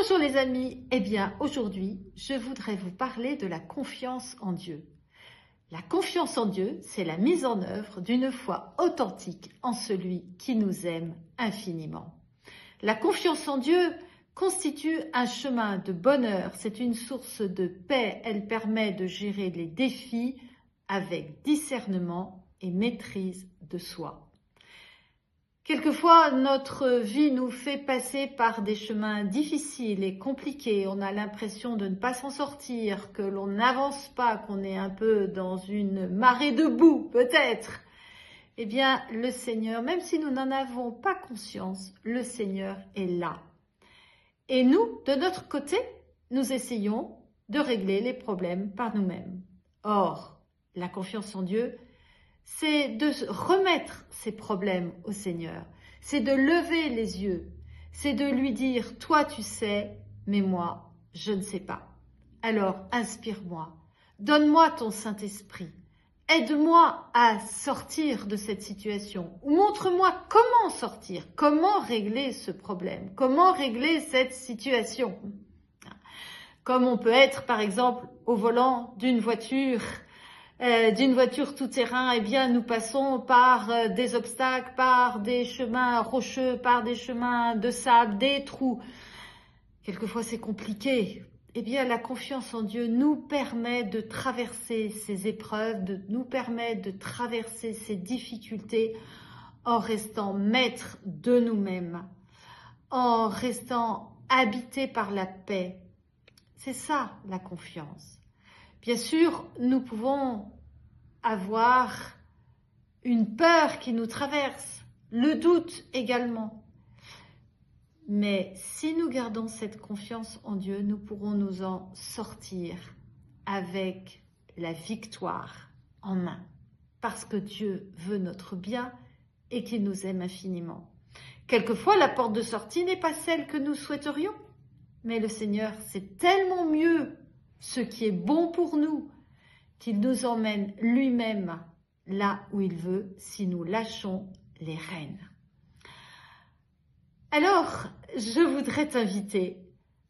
Bonjour les amis, eh bien aujourd'hui je voudrais vous parler de la confiance en Dieu. La confiance en Dieu, c'est la mise en œuvre d'une foi authentique en celui qui nous aime infiniment. La confiance en Dieu constitue un chemin de bonheur, c'est une source de paix, elle permet de gérer les défis avec discernement et maîtrise de soi. Quelquefois, notre vie nous fait passer par des chemins difficiles et compliqués. On a l'impression de ne pas s'en sortir, que l'on n'avance pas, qu'on est un peu dans une marée de boue, peut-être. Eh bien, le Seigneur, même si nous n'en avons pas conscience, le Seigneur est là. Et nous, de notre côté, nous essayons de régler les problèmes par nous-mêmes. Or, la confiance en Dieu, c'est de remettre ces problèmes au Seigneur, c'est de lever les yeux, c'est de lui dire « Toi tu sais, mais moi je ne sais pas. Alors inspire-moi, donne-moi ton Saint-Esprit, aide-moi à sortir de cette situation, ou montre-moi comment sortir, comment régler ce problème, comment régler cette situation. » Comme on peut être par exemple au volant d'une voiture tout-terrain, eh bien nous passons par des obstacles, par des chemins rocheux, par des chemins de sable, des trous. Quelquefois c'est compliqué. Eh bien la confiance en Dieu nous permet de traverser ces épreuves, nous permet de traverser ces difficultés en restant maître de nous-mêmes, en restant habité par la paix. C'est ça la confiance. Bien sûr, nous pouvons avoir une peur qui nous traverse, le doute également. Mais si nous gardons cette confiance en Dieu, nous pourrons nous en sortir avec la victoire en main. Parce que Dieu veut notre bien et qu'il nous aime infiniment. Quelquefois, la porte de sortie n'est pas celle que nous souhaiterions. Mais le Seigneur sait tellement mieux ce qui est bon pour nous, qu'il nous emmène lui-même là où il veut si nous lâchons les rênes. Alors, je voudrais t'inviter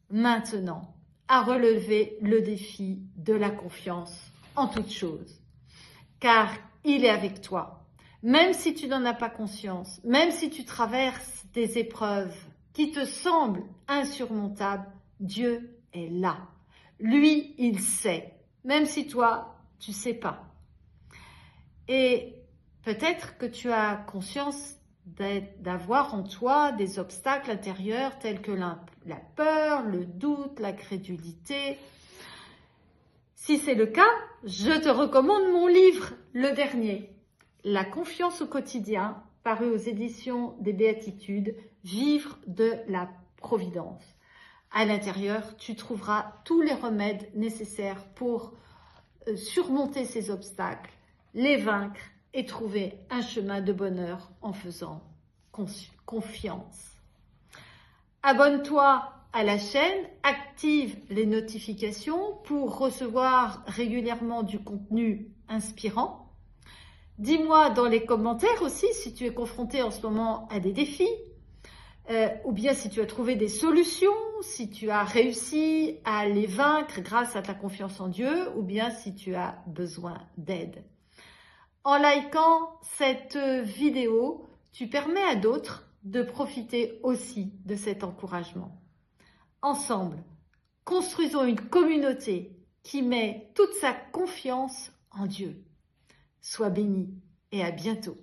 maintenant à relever le défi de la confiance en toutes choses, car il est avec toi. Même si tu n'en as pas conscience, même si tu traverses des épreuves qui te semblent insurmontables, Dieu est là. Lui, il sait, même si toi, tu ne sais pas. Et peut-être que tu as conscience d'avoir en toi des obstacles intérieurs tels que la peur, le doute, la crédulité. Si c'est le cas, je te recommande mon livre, le dernier, La confiance au quotidien, paru aux éditions des Béatitudes, Vivre de la Providence. À l'intérieur, tu trouveras tous les remèdes nécessaires pour surmonter ces obstacles, les vaincre et trouver un chemin de bonheur en faisant confiance. Abonne-toi à la chaîne, active les notifications pour recevoir régulièrement du contenu inspirant. Dis-moi dans les commentaires aussi si tu es confronté en ce moment à des défis, ou bien si tu as trouvé des solutions, si tu as réussi à les vaincre grâce à ta confiance en Dieu, ou bien si tu as besoin d'aide. En likant cette vidéo, tu permets à d'autres de profiter aussi de cet encouragement. Ensemble, construisons une communauté qui met toute sa confiance en Dieu. Sois béni et à bientôt.